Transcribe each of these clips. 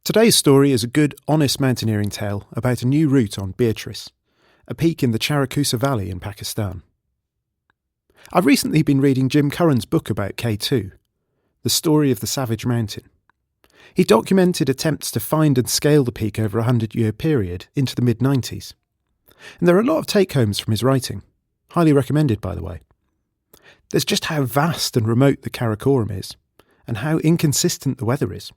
Today's story is a good, honest mountaineering tale about a new route on Beatrice, a peak in the Charakusa Valley in Pakistan. I've recently been reading Jim Curran's book about K2, The Story of the Savage Mountain. He documented attempts to find and scale the peak over a 100-year period into the mid-90s. And there are a lot of take-homes from his writing, highly recommended by the way. There's just how vast and remote the Karakoram is, and how inconsistent the weather is.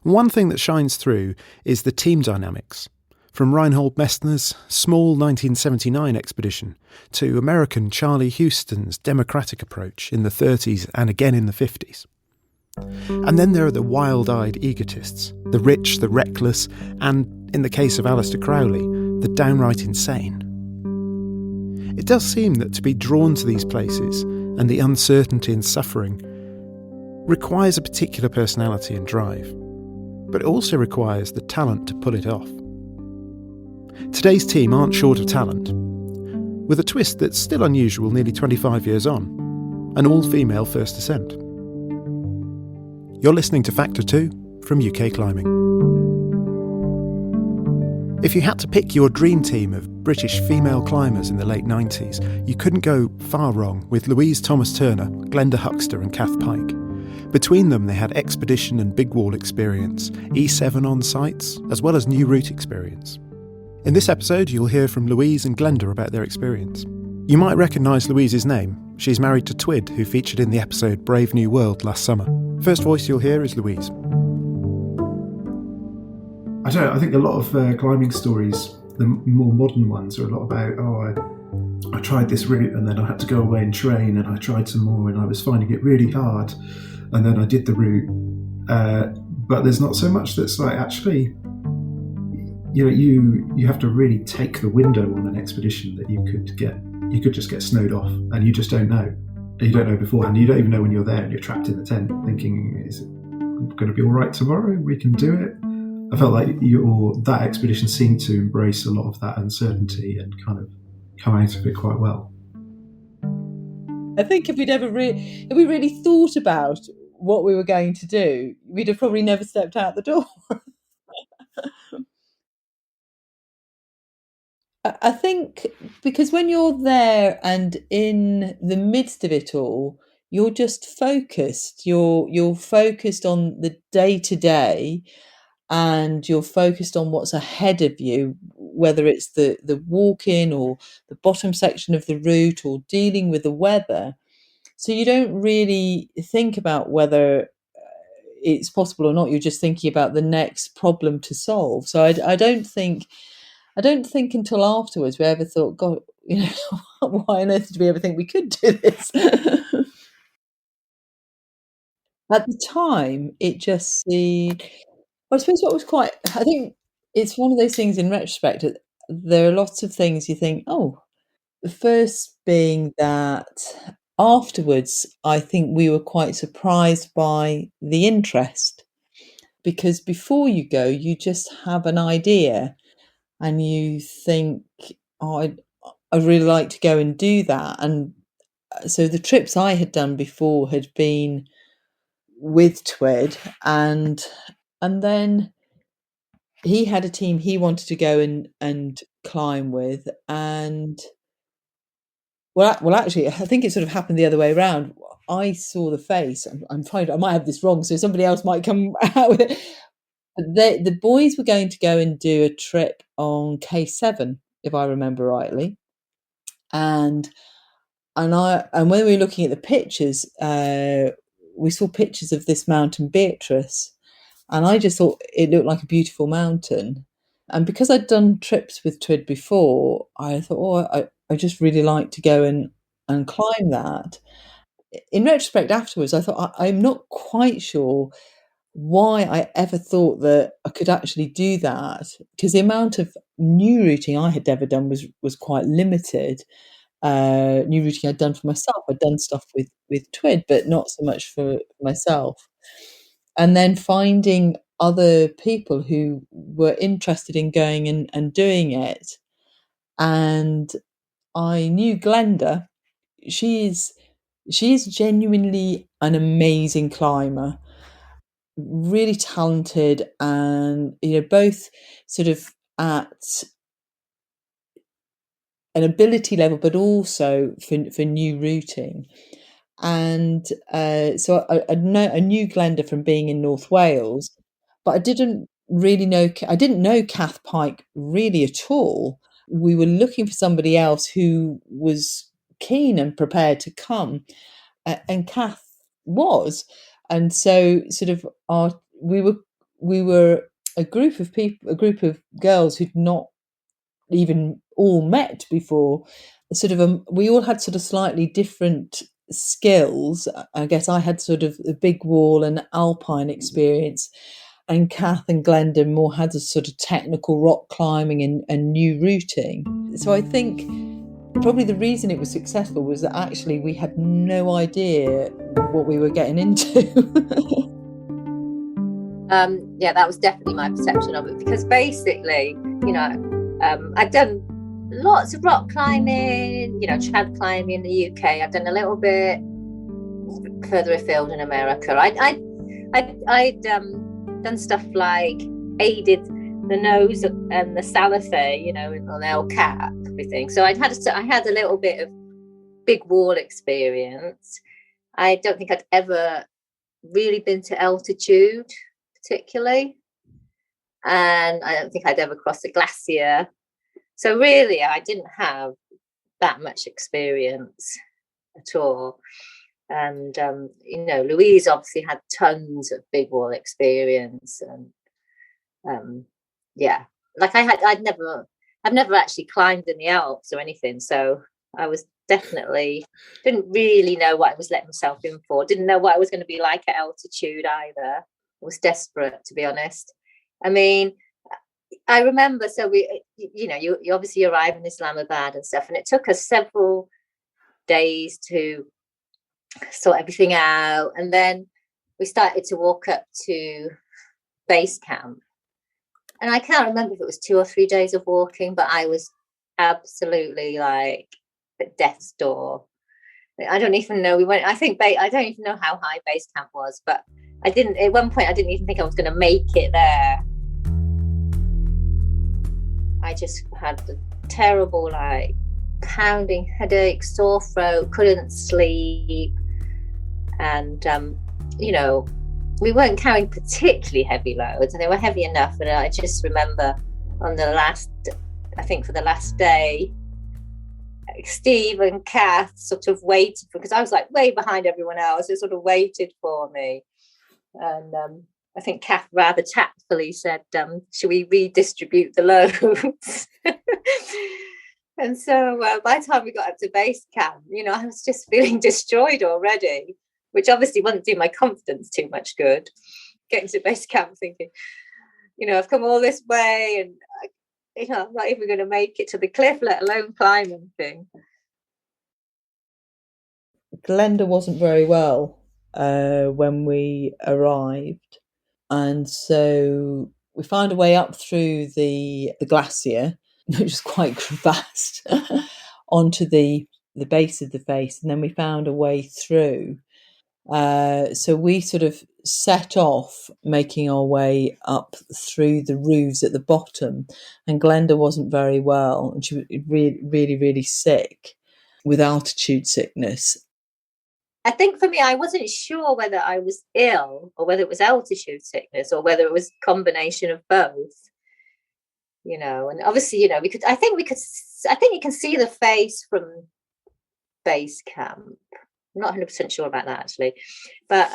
One thing that shines through is the team dynamics, from Reinhold Messner's small 1979 expedition to American Charlie Houston's democratic approach in the 30s and again in the 50s. And then there are the wild-eyed egotists, the rich, the reckless, and, in the case of Aleister Crowley, the downright insane. It does seem that to be drawn to these places and the uncertainty and suffering requires a particular personality and drive, but it also requires the talent to pull it off. Today's team aren't short of talent, with a twist that's still unusual nearly 25 years on, an all-female first ascent. You're listening to Factor 2 from UK Climbing. If you had to pick your dream team of British female climbers in the late 90s, you couldn't go far wrong with Louise Thomas Turner, Glenda Huxter and Kath Pyke. Between them they had expedition and big wall experience, E7 on sites, as well as new route experience. In this episode you'll hear from Louise and Glenda about their experience. You might recognise Louise's name. She's married to Twid, who featured in the episode Brave New World last summer. First voice you'll hear is Louise. I think a lot of climbing stories, the more modern ones, are a lot about, I tried this route and then I had to go away and train and I tried some more and I was finding it really hard and then I did the route. But there's not so much that's like, actually, you have to really take the window on an expedition that you could just get snowed off and you just don't know. You don't know beforehand. You don't even know when you're there and you're trapped in the tent thinking, is it going to be all right tomorrow? We can do it. I felt like that expedition seemed to embrace a lot of that uncertainty and kind of come out of it quite well. I think if we really thought about what we were going to do, we'd have probably never stepped out the door. I think because when you're there and in the midst of it all, you're just focused. You're focused on the day-to-day, and you're focused on what's ahead of you, whether it's the walk-in or the bottom section of the route or dealing with the weather. So you don't really think about whether it's possible or not. You're just thinking about the next problem to solve. So I don't think until afterwards we ever thought, God, why on earth did we ever think we could do this? At the time, it just seemed... I suppose I think it's one of those things in retrospect, there are lots of things you think, the first being that afterwards, I think we were quite surprised by the interest, because before you go, you just have an idea and you think, I'd really like to go and do that. And so the trips I had done before had been with Twid, and then he had a team he wanted to go and climb with, and well, actually, I think it sort of happened the other way around. I saw the face. I'm afraid I might have this wrong, so somebody else might come out with it. But the boys were going to go and do a trip on K7, if I remember rightly, and when we were looking at the pictures, we saw pictures of this mountain Beatrice. And I just thought it looked like a beautiful mountain. And because I'd done trips with Twid before, I thought, I just really like to go and climb that. In retrospect afterwards, I thought, I'm not quite sure why I ever thought that I could actually do that, because the amount of new routing I had ever done was quite limited. New routing I'd done for myself. I'd done stuff with Twid, but not so much for myself. And then finding other people who were interested in going and doing it. And I knew Glenda. She's genuinely an amazing climber. really talented, and both sort of at an ability level, but also for new routing. And so I knew Glenda from being in North Wales, but I didn't know Kath Pyke really at all. We were looking for somebody else who was keen and prepared to come, and Kath was. And so sort of we were a group of girls who'd not even all met before. Sort of we all had sort of slightly different skills. I guess I had sort of the big wall and alpine experience, and Kath and Glenda more had a sort of technical rock climbing and new routing. So I think probably the reason it was successful was that actually we had no idea what we were getting into. Yeah, that was definitely my perception of it, because basically, I'd done lots of rock climbing, trad climbing in the UK. I'd done a little bit further afield in America. I'd done stuff like aided the nose and the Salothe, on El Cap, everything. So I had a little bit of big wall experience. I don't think I'd ever really been to altitude particularly, and I don't think I'd ever crossed a glacier. So really, I didn't have that much experience at all. And Louise obviously had tons of big wall experience, and like I've never actually climbed in the Alps or anything, so I was definitely didn't really know what I was letting myself in for. Didn't know what I was going to be like at altitude either. I was desperate, to be honest. I mean, I remember, so you obviously arrive in Islamabad and stuff, and it took us several days to sort everything out, and then we started to walk up to base camp, and I can't remember if it was 2 or 3 days of walking, but I was absolutely like at death's door. I don't even know. I don't even know how high base camp was, but at one point I didn't even think I was going to make it there. I just had a terrible, like, pounding headache, sore throat, couldn't sleep. And, we weren't carrying particularly heavy loads, and they were heavy enough. And I just remember for the last day, Steve and Kath sort of waited because I was like way behind everyone else. They sort of waited for me. And I think Kath rather tactfully said, should we redistribute the loads? And so by the time we got up to base camp, I was just feeling destroyed already, which obviously wouldn't do my confidence too much good. Getting to base camp thinking, I've come all this way and, I'm not even going to make it to the cliff, let alone climb anything. Glenda wasn't very well when we arrived, and so we found a way up through the glacier, which was quite crevassed, onto the base of the face, and then we found a way through. So we sort of set off making our way up through the roofs at the bottom, and Glenda wasn't very well, and she was really, really, really sick with altitude sickness. I think for me, I wasn't sure whether I was ill or whether it was altitude sickness or whether it was a combination of both. And obviously, I think you can see the face from base camp. I'm not 100% sure about that actually, but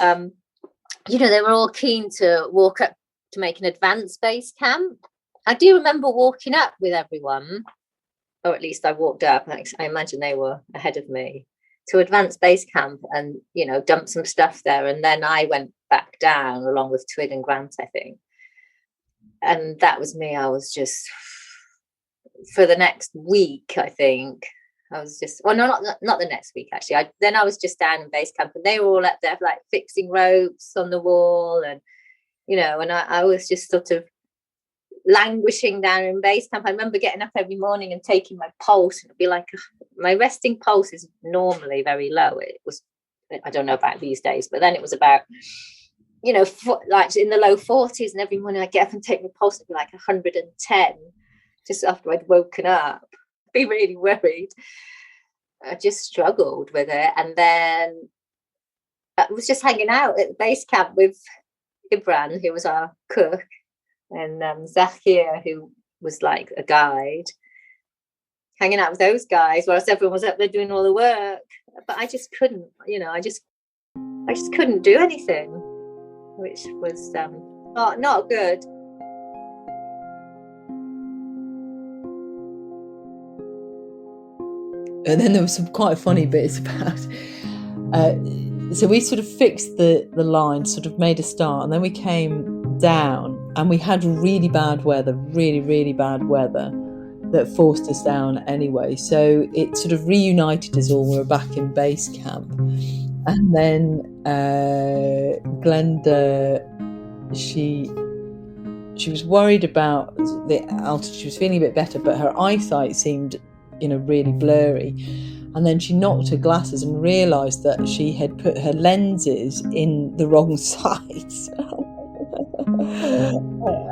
they were all keen to walk up to make an advanced base camp. I do remember walking up with everyone, or at least I walked up. I imagine they were ahead of me to advanced base camp and dump some stuff there, and then I went back down along with Twid and Grant, I think. And that was me. I was just, for the next week, I think I was just, well, no, not the next week actually. Then I was just down in base camp, and they were all up there like fixing ropes on the wall, and and I was just sort of languishing down in base camp. I remember getting up every morning and taking my pulse, and it'd be like, my resting pulse is normally very low. It was, I don't know about these days, but then it was about like in the low 40s, and every morning I get up and take my pulse, it'd be like 110 just after I'd woken up. I'd be really worried. I just struggled with it. And then I was just hanging out at the base camp with Ibran, who was our cook, and Zakia, who was like a guide, hanging out with those guys whilst everyone was up there doing all the work. But I just couldn't, I just couldn't do anything, which was not good. And then there were some quite funny bits about. So we sort of fixed the line, sort of made a start, and then we came down, and we had really bad weather, really, really bad weather that forced us down anyway. So it sort of reunited us all. We were back in base camp, and then Glenda, she was worried about the altitude. She was feeling a bit better, but her eyesight seemed, really blurry. And then she knocked her glasses and realised that she had put her lenses in the wrong sides.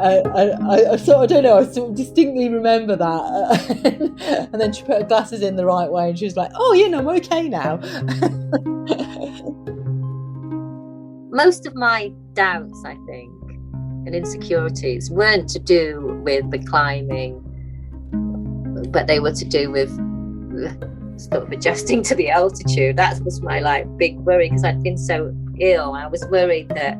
I sort of distinctly remember that. And then she put her glasses in the right way, and she was like, "Oh, I'm okay now." Most of my doubts, I think, and insecurities weren't to do with the climbing, but they were to do with sort of adjusting to the altitude. That was my big worry, because I'd been so ill. I was worried that,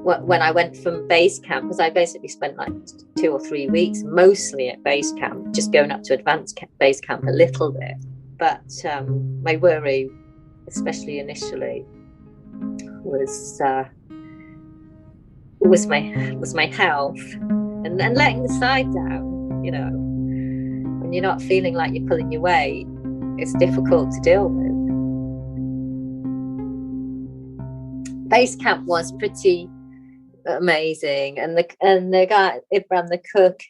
when I went from base camp, because I basically spent 2 or 3 weeks mostly at base camp, just going up to advanced base camp a little bit. But my worry, especially initially, was my health, and letting the side down. When you're not feeling like you're pulling your weight, it's difficult to deal with. Base camp was pretty amazing, and the guy Ibram, the cook,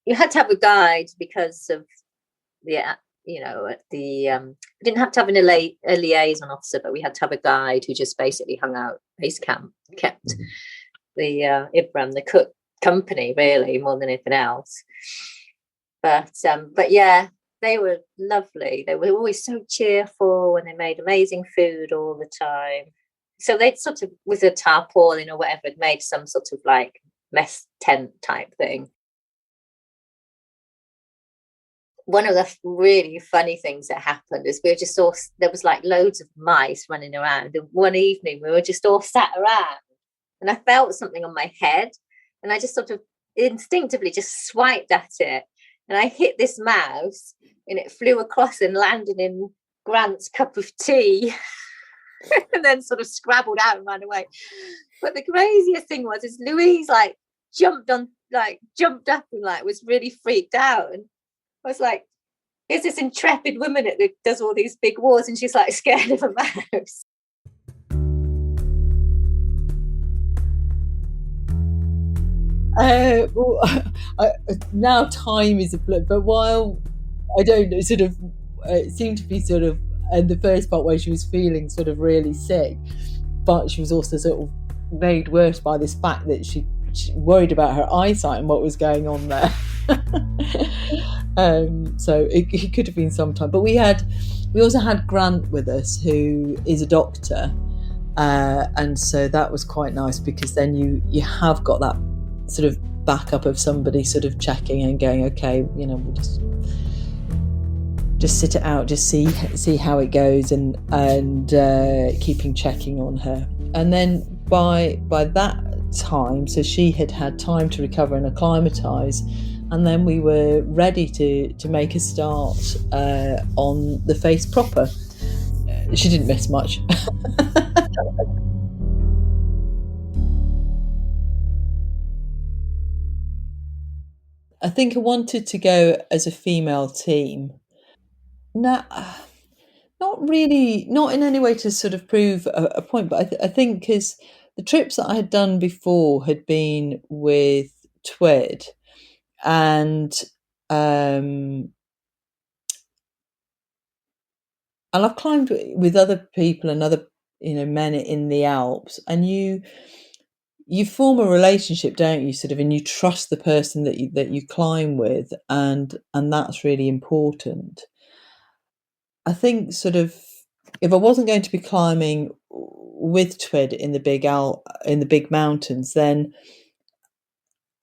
you had to have a guide because of we didn't have to have a liaison officer, but we had to have a guide who just basically hung out base camp, kept the Ibram, the cook, company, really, more than anything else. But yeah, they were lovely. They were always so cheerful, and they made amazing food all the time. So they'd sort of, with a tarpaulin or whatever, had made some sort of mess tent type thing. One of the really funny things that happened is we were just all, there was loads of mice running around. And one evening we were just all sat around, and I felt something on my head, and I just sort of instinctively just swiped at it, and I hit this mouse, and it flew across and landed in Grant's cup of tea, and then sort of scrabbled out and ran away. But the craziest thing is Louise jumped up and was really freaked out, and I was like, here's this intrepid woman that does all these big wars, and she's scared of a mouse. Now time is a blur, but while I don't know, sort of, it seemed to be sort of in the first part where she was feeling sort of really sick, but she was also sort of made worse by this fact that she worried about her eyesight and what was going on there. So it could have been some time, but we also had Grant with us, who is a doctor, and so that was quite nice, because then you have got that sort of backup of somebody sort of checking and going, okay, we'll just sit it out, just see how it goes, and keeping checking on her. And then by that time, so she had time to recover and acclimatise, and then we were ready to make a start on the face proper. She didn't miss much. I think I wanted to go as a female team. No, not really, not in any way to sort of prove a point, but I think because the trips that I had done before had been with Twid, and I've climbed with other people and other men in the Alps, and you form a relationship, don't you, sort of, and you trust the person that you climb with, and that's really important. I think sort of if I wasn't going to be climbing with Twid in the big mountains, then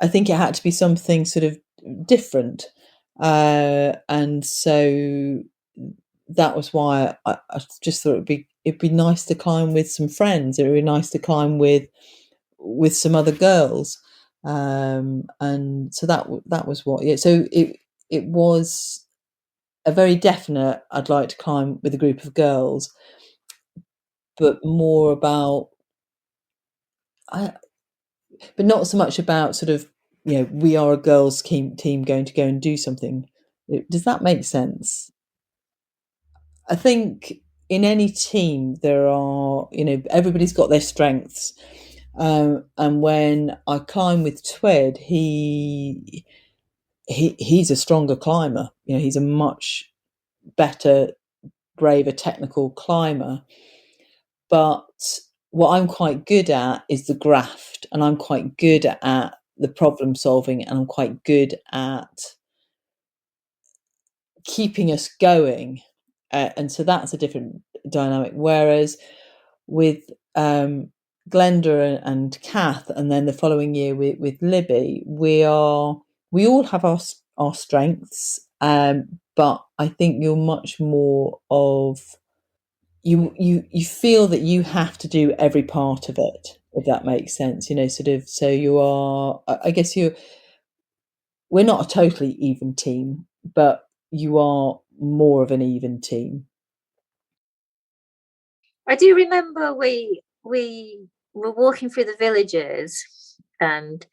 I think it had to be something sort of different, and so that was why I just thought it'd be nice to climb with some friends. It would be nice to climb with some other girls, and so that was what. Yeah, so it was a very definite. I'd like to climb with a group of girls, but more about but not so much about sort of, we are a girls team going to go and do something. Does that make sense? I think in any team there are, everybody's got their strengths. And when I climb with Twid, he's a stronger climber. He's a much better, braver, technical climber. But what I'm quite good at is the graft, and I'm quite good at the problem solving, and I'm quite good at keeping us going. And so that's a different dynamic. Whereas with Glenda and Kath, and then the following year with Libby, we all have our strengths, but I think you're much more of you feel that you have to do every part of it, if that makes sense, sort of. So you are, I guess we're not a totally even team, but you are more of an even team. I do remember we were walking through the villages, and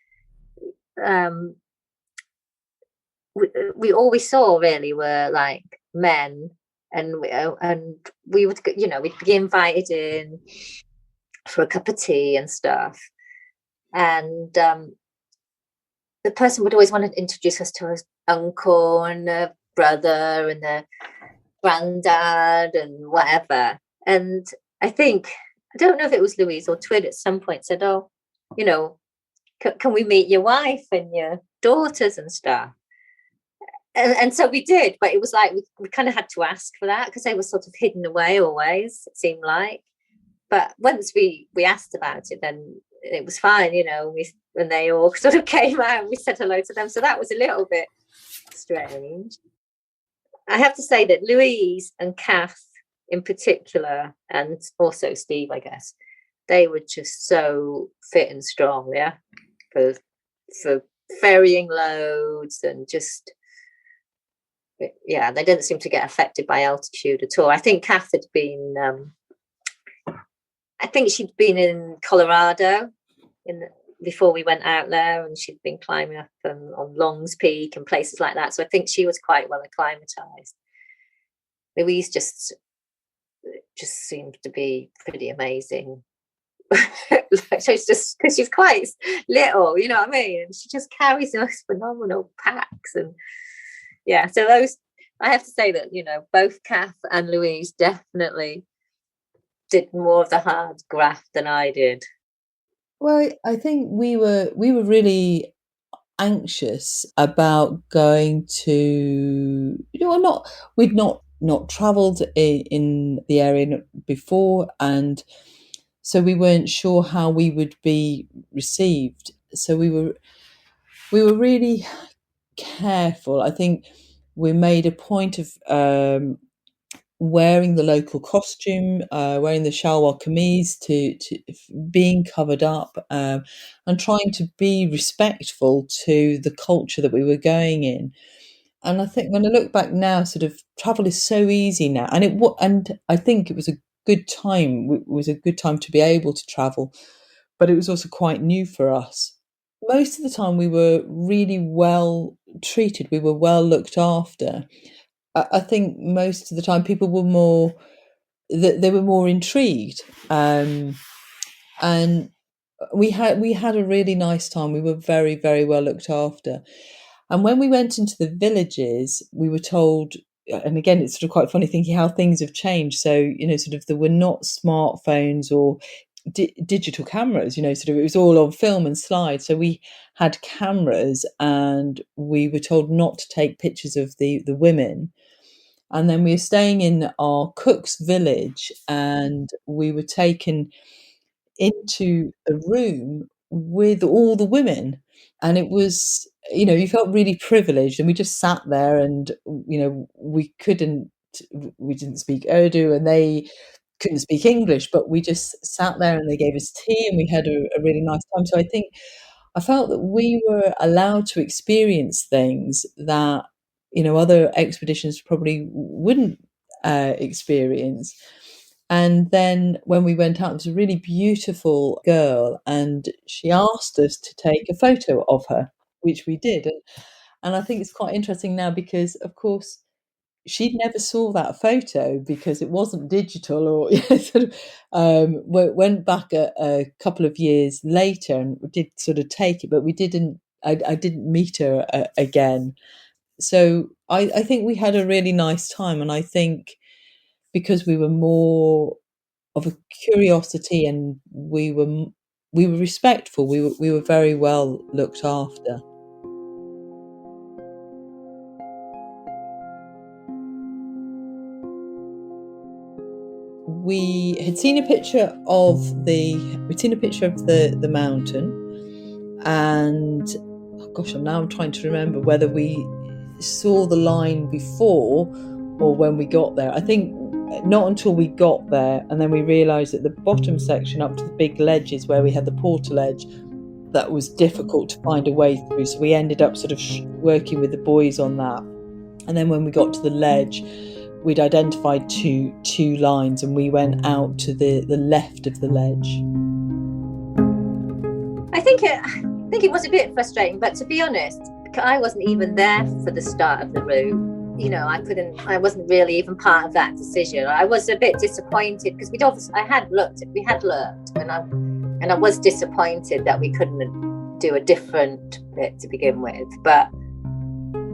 we all we saw really were like men, and we would, we'd be invited in for a cup of tea and stuff, and the person would always want to introduce us to his uncle and a brother and a granddad and whatever. And I don't know if it was Louise or Twid at some point said, "Oh, can we meet your wife and your daughters and stuff?" And so we did, but it was like we kind of had to ask for that because they were sort of hidden away always, it seemed like. But once we asked about it, then it was fine, when they all sort of came out and we said hello to them. So that was a little bit strange. I have to say that Louise and Kath in particular, and also Steve, I guess, they were just so fit and strong, yeah, for ferrying loads and just, yeah, they didn't seem to get affected by altitude at all. I think Kath had been, I think she'd been in Colorado before we went out there, and she'd been climbing up on Long's Peak and places like that. So I think she was quite well acclimatized. Louise just seemed to be pretty amazing. She's just because she's quite little, you know what I mean? And she just carries those phenomenal packs, and yeah. So those, I have to say that both Kath and Louise definitely did more of the hard graft than I did. Well, I think we were really anxious about going to, we'd not travelled in the area before, and so we weren't sure how we would be received. So we were really careful. I think we made a point of wearing the local costume, wearing the shalwar kameez, to being covered up, and trying to be respectful to the culture that we were going in. And I think when I look back now, sort of travel is so easy now, and I think it was a good time. It was a good time to be able to travel, but it was also quite new for us. Most of the time, we were really well treated. We were well looked after. I think most of the time people were they were more intrigued, and we had a really nice time. We were very, very well looked after. And when we went into the villages, we were told and again, it's sort of quite funny thinking how things have changed. So, you know, sort of there were not smartphones or digital cameras, you know, sort of it was all on film and slide. So we had cameras and we were told not to take pictures of the women. And then we were staying in our cook's village and we were taken into a room with all the women. And it was, you know, you felt really privileged, and we just sat there and, you know, we didn't speak Urdu and they couldn't speak English, but we just sat there and they gave us tea and we had a really nice time. So I think I felt that we were allowed to experience things that, you know, other expeditions probably wouldn't experience. And then when we went out, there was a really beautiful girl and she asked us to take a photo of her, which we did. And I think it's quite interesting now because, of course, she never saw that photo because it wasn't digital, or sort of went back a couple of years later and did sort of take it, but we didn't. I didn't meet her again. So I think we had a really nice time, and I think because we were more of a curiosity and we were respectful, we were very well looked after. We'd seen a picture of the mountain, and I'm trying to remember whether we saw the line before or when we got there. I think not until we got there, and then we realised that the bottom section up to the big ledges where we had the portaledge, that was difficult to find a way through. So we ended up sort of working with the boys on that. And then when we got to the ledge, we'd identified two lines, and we went out to the left of the ledge. I think it was a bit frustrating, but to be honest, I wasn't even there for the start of the route. You know, I wasn't really even part of that decision. I was a bit disappointed because we had looked, and I was disappointed that we couldn't do a different bit to begin with. But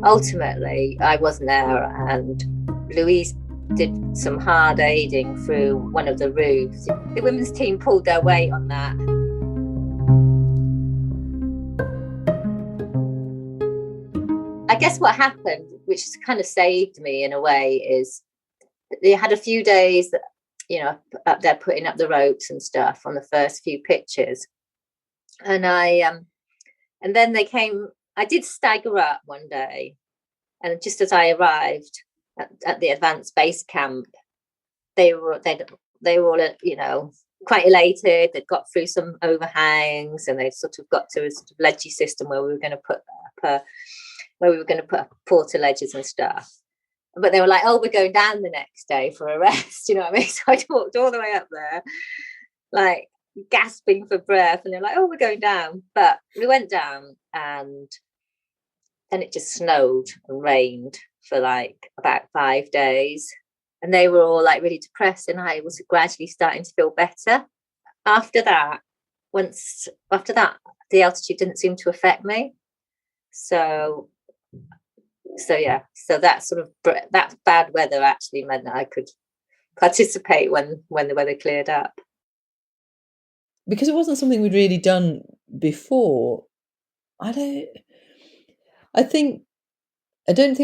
ultimately, I wasn't there, and Louise did some hard aiding through one of the roofs. The women's team pulled their weight on that. I guess what happened, which kind of saved me in a way, is they had a few days, you know, up there putting up the ropes and stuff on the first few pictures. And and then they came, I did stagger up one day, and just as I arrived at the advanced base camp, they were all, you know, quite elated. They'd got through some overhangs and they'd sort of got to a sort of ledgy system where we were going to put up portaledges and stuff. But they were like, "Oh, we're going down the next day for a rest," you know what I mean? So I walked all the way up there, like gasping for breath, and they're like, "Oh, we're going down." But we went down, and then it just snowed and rained for like about 5 days, and they were all like really depressed, and I was gradually starting to feel better. After that, the altitude didn't seem to affect me. So that bad weather actually meant that I could participate when the weather cleared up. Because it wasn't something we'd really done before, I don't think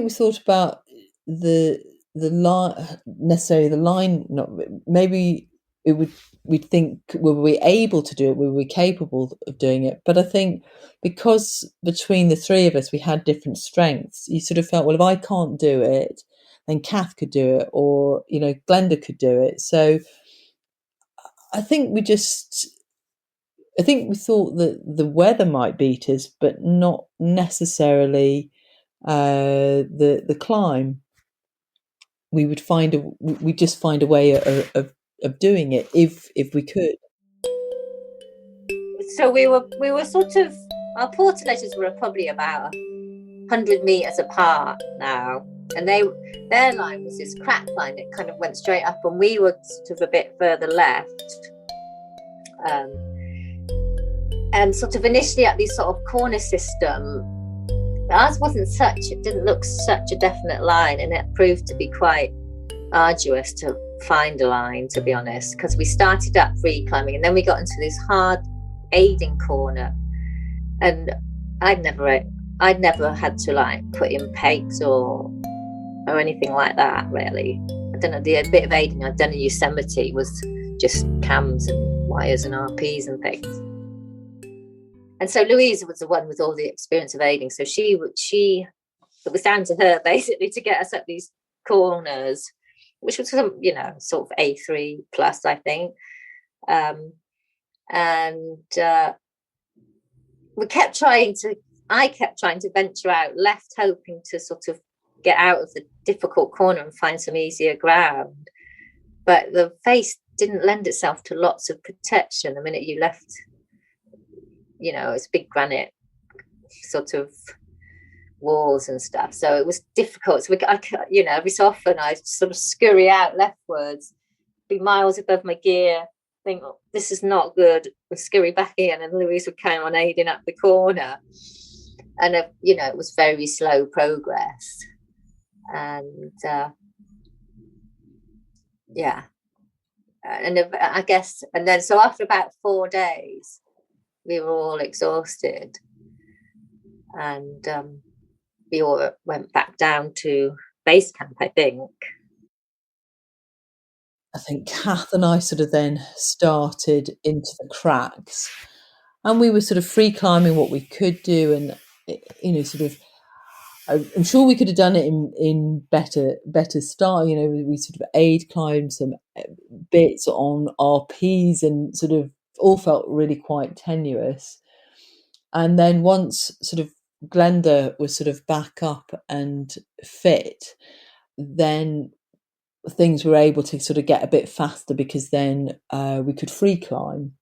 we thought about the line necessarily. The line, not maybe we'd think, were we able to do it? Were we capable of doing it? But I think because between the three of us we had different strengths, you sort of felt, well, if I can't do it, then Kath could do it, or, you know, Glenda could do it. So I think we thought that the weather might beat us, but not necessarily the climb. We'd just find a way of doing it if we could. So we were sort of, our portaledges were probably about 100 meters apart now, and their line was this crack line that kind of went straight up, and we were sort of a bit further left. And sort of initially at this sort of corner system, ours it didn't look such a definite line, and it proved to be quite arduous to find a line, to be honest, because we started up free climbing and then we got into this hard aiding corner, and I'd never had to like put in pegs or anything like that, really. I don't know, the bit of aiding I'd done in Yosemite was just cams and wires and RPs and things. And so Louise was the one with all the experience of aiding, so it was down to her basically to get us up these corners, which was some, sort of A3 plus, I think. I kept trying to venture out left, hoping to sort of get out of the difficult corner and find some easier ground. But the face didn't lend itself to lots of protection the minute you left. It's big granite sort of walls and stuff, so it was difficult. So every so often I sort of scurry out leftwards, be miles above my gear, think, oh, this is not good, and scurry back in, and Louise would carry on aiding up the corner, and it was very slow progress, and I guess, and then so after about 4 days we were all exhausted, and we all went back down to base camp, I think. I think Kath and I sort of then started into the cracks, and we were sort of free climbing what we could do, and sort of, I'm sure we could have done it in better style. We sort of aid climbed some bits on RPs and sort of all felt really quite tenuous. And then once sort of Glenda was sort of back up and fit, then things were able to sort of get a bit faster, because then we could free climb.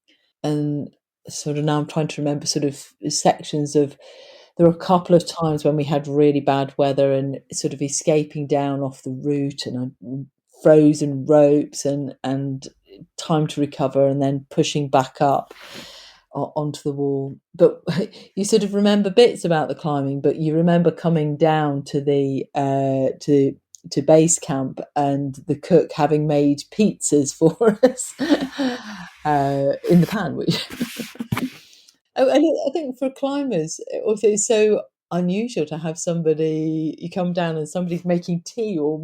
And sort of now I'm trying to remember sort of sections of, there were a couple of times when we had really bad weather and sort of escaping down off the route, and frozen ropes and time to recover, and then pushing back up onto the wall. But you sort of remember bits about the climbing, but you remember coming down to the to base camp and the cook having made pizzas for us in the pan, which and I think for climbers also it's so unusual to have somebody, you come down and somebody's making tea or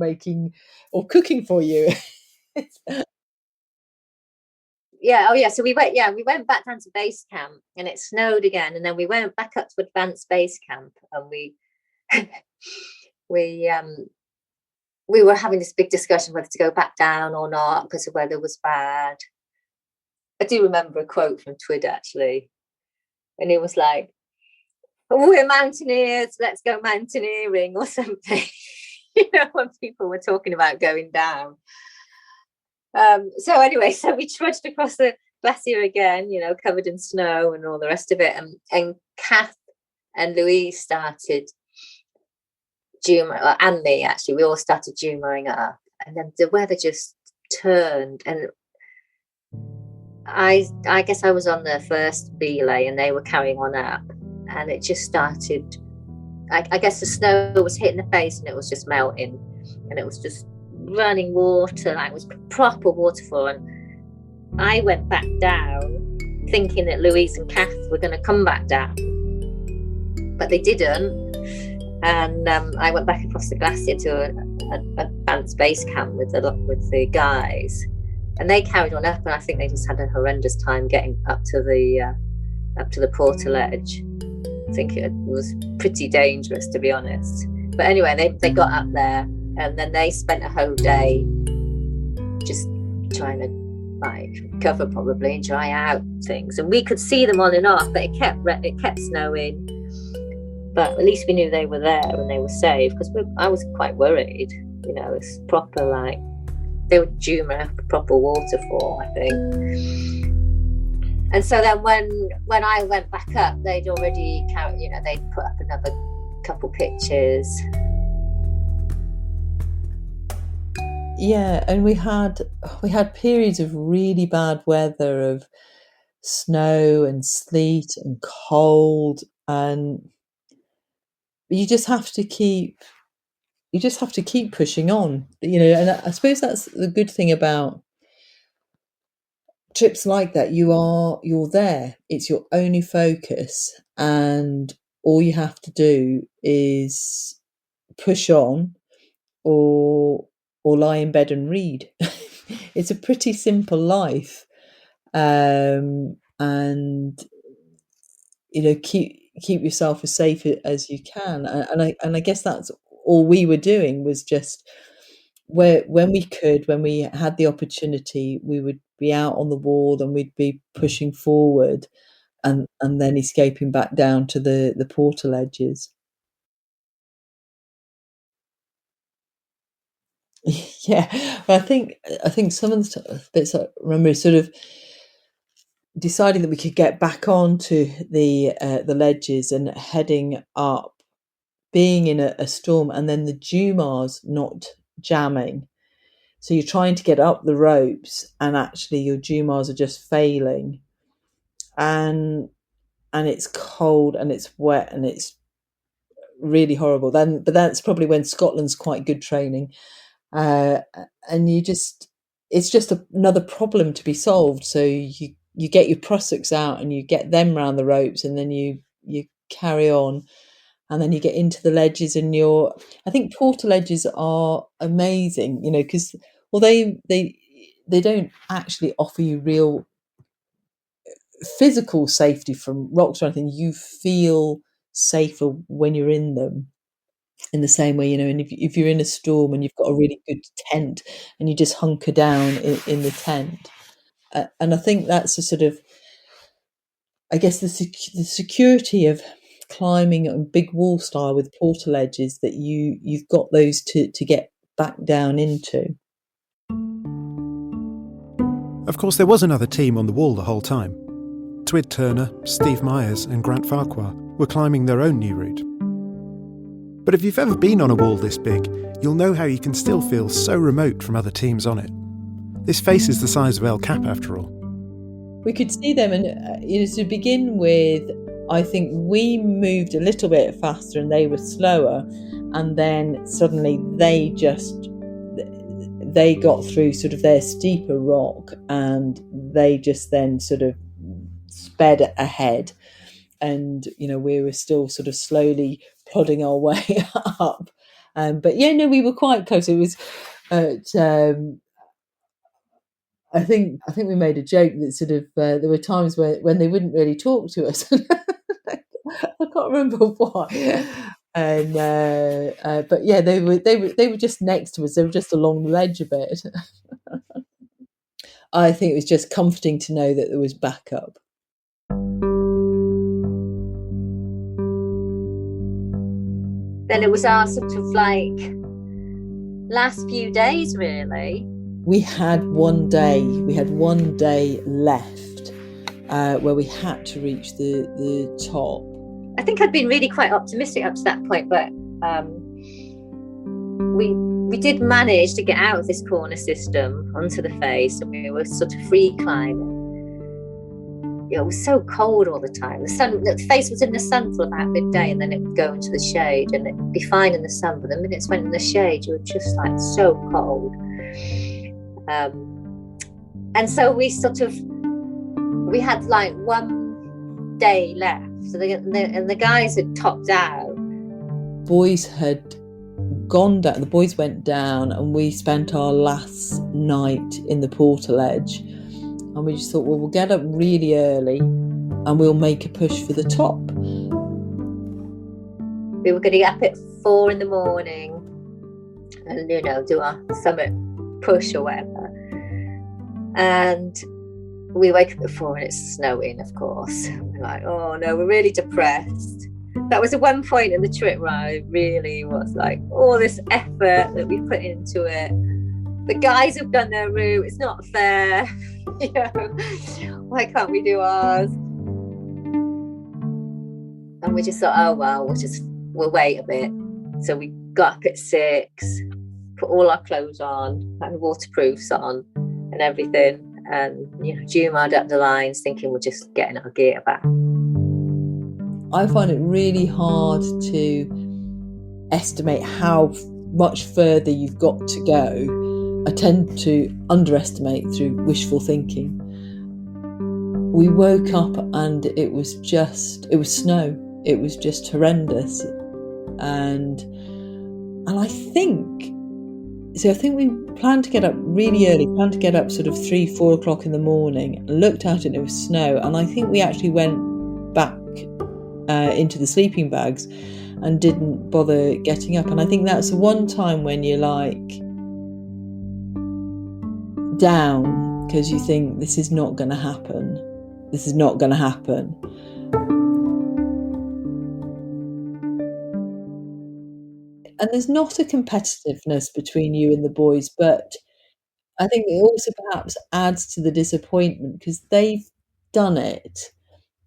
cooking for you. So we went back down to base camp, and it snowed again, and then we went back up to advanced base camp, and we we were having this big discussion whether to go back down or not because the weather was bad. I do remember a quote from Twid, actually, and it was like, "We're mountaineers, let's go mountaineering," or something. When people were talking about going down. So we trudged across the glacier again, covered in snow and all the rest of it. And Kath and Louise started and me, actually, we all started jumoring up. And then the weather just turned. And I guess I was on the first belay and they were carrying on up. And it just started, I guess the snow was hitting the face and it was just melting. And it was just running water, like it was proper waterfall. And I went back down thinking that Louise and Kath were going to come back down, but they didn't. And I went back across the glacier to an advanced base camp with the guys, and they carried on up. And I think they just had a horrendous time getting up to the portal edge. I think it was pretty dangerous, to be honest. But anyway, they got up there. And then they spent a whole day just trying to recover, probably, and dry out things. And we could see them on and off, but it kept snowing. But at least we knew they were there and they were safe, because I was quite worried. It's proper, they were due a proper waterfall, I think. And so then when I went back up, they'd already they'd put up another couple pictures. Yeah, and we had periods of really bad weather, of snow and sleet and cold, and you just have to keep pushing on, and I suppose that's the good thing about trips like that. You're there, it's your only focus, and all you have to do is push on or lie in bed and read. It's a pretty simple life, and keep yourself as safe as you can. And I guess that's all we were doing, was just when we had the opportunity, we would be out on the wall and we'd be pushing forward and then escaping back down to the portal edges. Yeah, but I think some of the bits I remember is sort of deciding that we could get back onto the ledges and heading up, being in a storm, and then the Jumars not jamming. So you're trying to get up the ropes, and actually your Jumars are just failing, and it's cold and it's wet and it's really horrible. But that's probably when Scotland's quite good training, and it's just another problem to be solved. So you get your Prussics out and you get them round the ropes, and then you carry on, and then you get into the ledges. And I think portal ledges are amazing, because they don't actually offer you real physical safety from rocks or anything. You feel safer when you're in them, in the same way, and if you're in a storm and you've got a really good tent and you just hunker down in the tent. And I think that's a sort of, I guess, the security of climbing on big wall style with portal edges, that you've got those to get back down into. Of course, there was another team on the wall the whole time. Twid Turner, Steve Mayers and Grant Farquhar were climbing their own new route. But if you've ever been on a wall this big, you'll know how you can still feel so remote from other teams on it. This face is the size of El Cap, after all. We could see them, and to begin with, I think we moved a little bit faster and they were slower, and then suddenly they got through sort of their steeper rock, and they just then sort of sped ahead, and we were still sort of slowly plodding our way up. But we were quite close. It was I think we made a joke that sort of there were times when they wouldn't really talk to us. I can't remember why. And but yeah, they were just next to us. They were just along the ledge a bit. I think it was just comforting to know that there was backup. Then it was our sort of like last few days, really. We had one day left where we had to reach the top. I think I'd been really quite optimistic up to that point, but we did manage to get out of this corner system onto the face, and we were sort of free climbing. It was so cold all the time. The face was in the sun for about midday, and then it would go into the shade, and it'd be fine in the sun, but the minutes went in the shade, you were just like so cold. And so we had like one day left. So the guys had topped out. Boys had gone down. The boys went down, and we spent our last night in the portal edge. And we just thought, well, we'll get up really early and we'll make a push for the top. We were going to get up at 4 a.m. and, do our summit push or whatever. And we wake up at 4 and it's snowing, of course. We're like, oh no, we're really depressed. That was at one point in the trip where I really was like, all this effort that we put into it. The guys have done their route, it's not fair. Why can't we do ours? And we just thought, oh well, we'll wait a bit. So we got up at 6, put all our clothes on, had waterproofs on and everything, and Jumar'd up the lines thinking we're just getting our gear back. I find it really hard to estimate how much further you've got to go. I tend to underestimate through wishful thinking. We woke up and it was snow. It was just horrendous. And I think we planned to get up really early, planned to get up sort of 3-4 o'clock in the morning, looked out and it was snow. And I think we actually went back into the sleeping bags and didn't bother getting up. And I think that's the one time when you're like down because you think this is not going to happen. This is not going to happen. And there's not a competitiveness between you and the boys, but I think it also perhaps adds to the disappointment because they've done it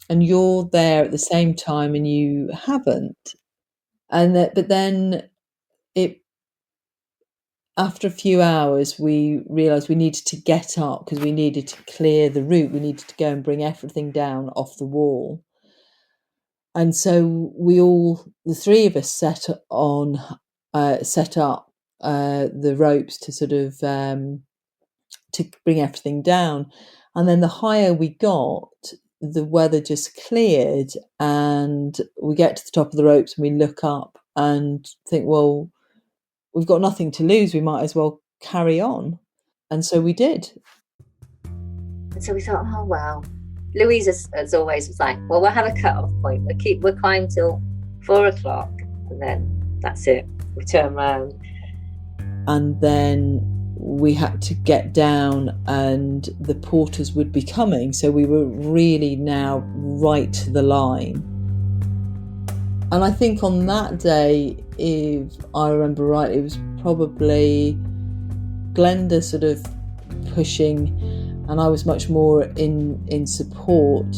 and you're there at the same time and you haven't. But then after a few hours, we realised we needed to get up because we needed to clear the route. We needed to go and bring everything down off the wall. And so the three of us set up the ropes to sort of to bring everything down. And then the higher we got, the weather just cleared and we get to the top of the ropes and we look up and think, well, we've got nothing to lose. We might as well carry on. And so we did. And so we thought, oh, well, Louise, as always, was like, well, we'll have a cut-off point. We'll climb till 4 o'clock and then that's it. We turn around. And then we had to get down and the porters would be coming. So we were really now right to the line. And I think on that day, if I remember right, it was probably Glenda sort of pushing and I was much more in support.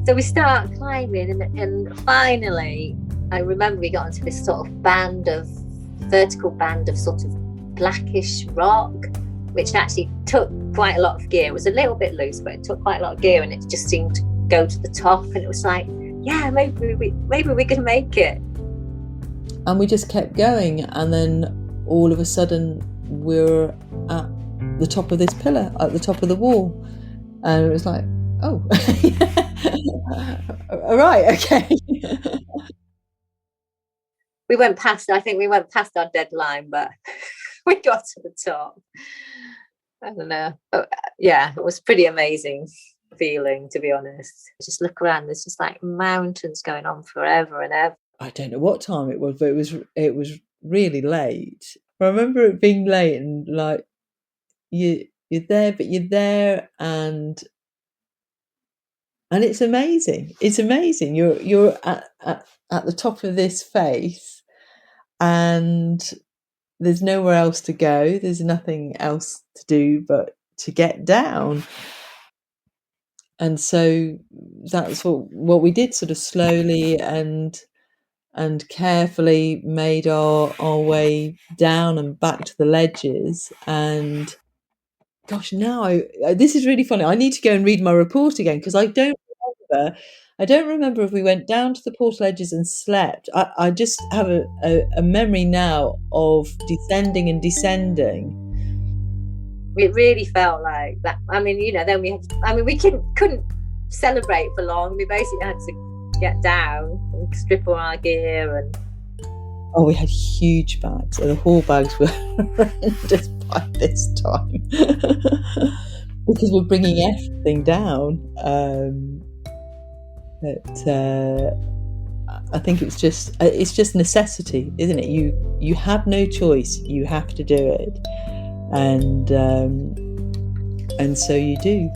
So we start climbing and finally, I remember we got into this sort of vertical band of sort of blackish rock, which actually took quite a lot of gear. It was a little bit loose, but it took quite a lot of gear and it just seemed to go to the top and it was like, yeah, maybe we can make it. And we just kept going and then all of a sudden we're at the top of this pillar, at the top of the wall. And it was like, oh, all right, okay. I think we went past our deadline, but we got to the top. I don't know. Yeah, it was pretty amazing feeling, to be honest. Just look around, there's just like mountains going on forever and ever. I don't know what time it was, but it was really late. I remember it being late and like you're there, but you're there and it's amazing. It's amazing. You're at the top of this face and there's nowhere else to go. There's nothing else to do but to get down. And so that's what we did, sort of slowly and carefully made our way down and back to the ledges. And gosh, now this is really funny. I need to go and read my report again because I don't remember if we went down to the portaledges and slept. I just have a memory now of descending and descending. It really felt like that. I mean, then we couldn't celebrate for long. We basically had to get down and strip all our gear and. Oh, we had huge bags. The haul bags were horrendous by this time because we're bringing everything down. But I think it's just necessity, isn't it? You have no choice. You have to do it, and so you do.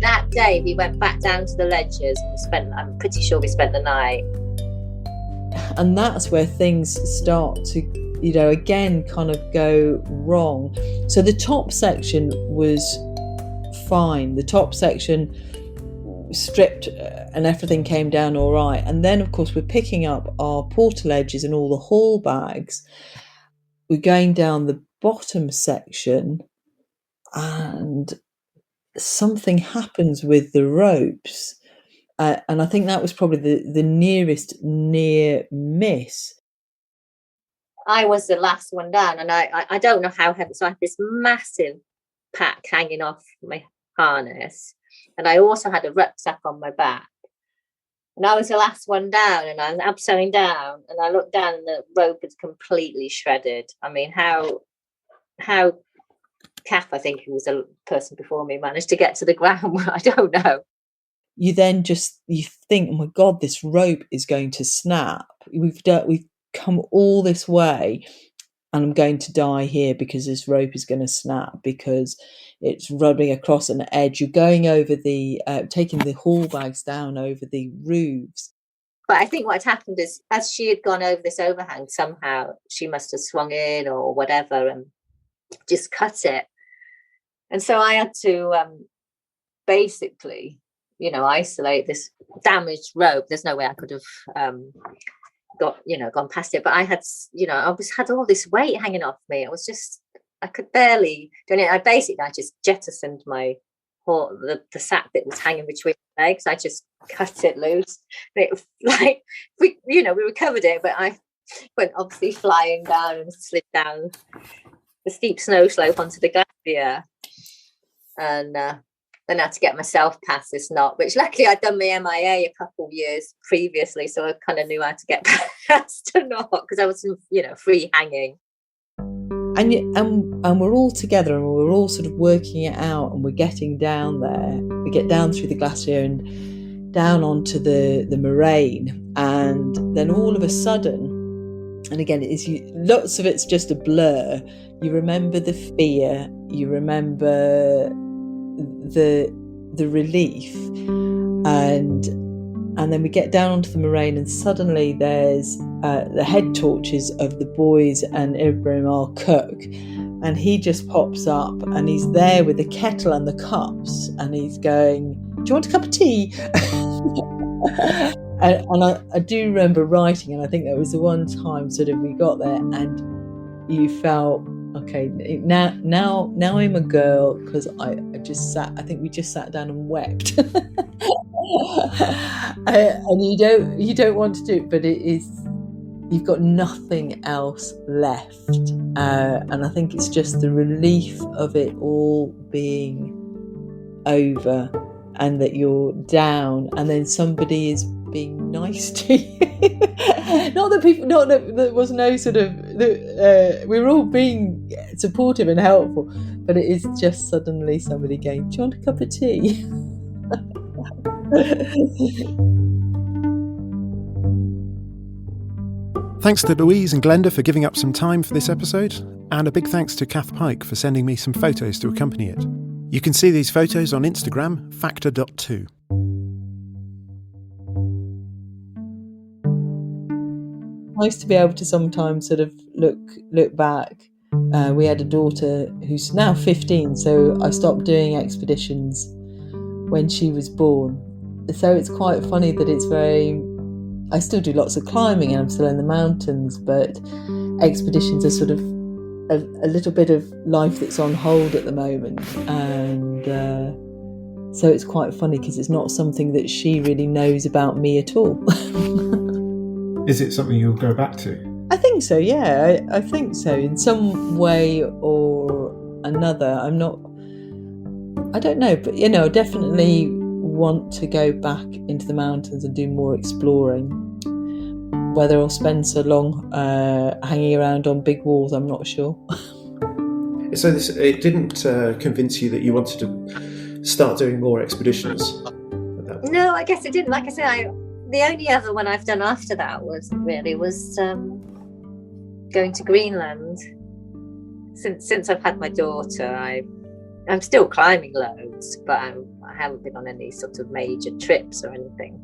That day we went back down to the ledges and I'm pretty sure we spent the night. And that's where things start to, again kind of go wrong. So the top section was fine. The top section stripped and everything came down all right. And then, of course, we're picking up our portaledges and all the haul bags. We're going down the bottom section and something happens with the ropes. And I think that was probably the nearest near miss. I was the last one down, and I don't know how heavy. So I had this massive pack hanging off my harness, and I also had a rucksack on my back. And I was the last one down, and I was abseiling down, and I looked down, and the rope was completely shredded. I mean, how Kath, I think, who was a person before me, managed to get to the ground, I don't know. You then you think, oh my God, this rope is going to snap. We've come all this way, and I'm going to die here because this rope is going to snap because it's rubbing across an edge. You're going over taking the haul bags down over the roofs. But I think what had happened is, as she had gone over this overhang, somehow she must have swung in or whatever and just cut it. And so I had to basically, isolate this damaged rope. There's no way I could have gone past it. But I had, had all this weight hanging off me. It was just, I could barely do it. I just jettisoned the sack that was hanging between my legs. I just cut it loose. And it, like, we recovered it, but I went obviously flying down and slid down the steep snow slope onto the glacier. And then I had to get myself past this knot, which luckily I'd done my MIA a couple of years previously, so I kind of knew how to get past a knot because I was, free hanging. And we're all together, and we're all sort of working it out, and we're getting down there. We get down through the glacier and down onto the moraine, and then all of a sudden, and again, lots of it's just a blur. You remember the fear, you remember the relief, and then we get down onto the moraine, and suddenly there's the head torches of the boys and Ibrahim, our cook, and he just pops up, and he's there with the kettle and the cups, and he's going, "Do you want a cup of tea?" and I do remember writing, and I think that was the one time sort of we got there, and you felt, okay, now I'm a girl, because I just sat. I think we just sat down and wept. And you don't want to do it, but it is. You've got nothing else left, and I think it's just the relief of it all being over, and that you're down, and then somebody is being nice to you. Not that there was no sort of. We were all being supportive and helpful, but it is just suddenly somebody going, "Do you want a cup of tea?" Thanks to Louise and Glenda for giving up some time for this episode, and a big thanks to Kath Pyke for sending me some photos to accompany it. You can see these photos on Instagram, factor.2. Nice to be able to sometimes sort of look back. We had a daughter who's now 15, so I stopped doing expeditions when she was born. So it's quite funny that I still do lots of climbing, and I'm still in the mountains, but expeditions are sort of a little bit of life that's on hold at the moment. And so it's quite funny because it's not something that she really knows about me at all. Is it something you'll go back to? I think so, yeah. I think so, in some way or another. I don't know, but I definitely want to go back into the mountains and do more exploring. Whether I'll spend so long hanging around on big walls, I'm not sure. So it didn't convince you that you wanted to start doing more expeditions? No, I guess it didn't. Like I said, the only other one I've done after that was going to Greenland. Since I've had my daughter, I'm still climbing loads, but I haven't been on any sort of major trips or anything.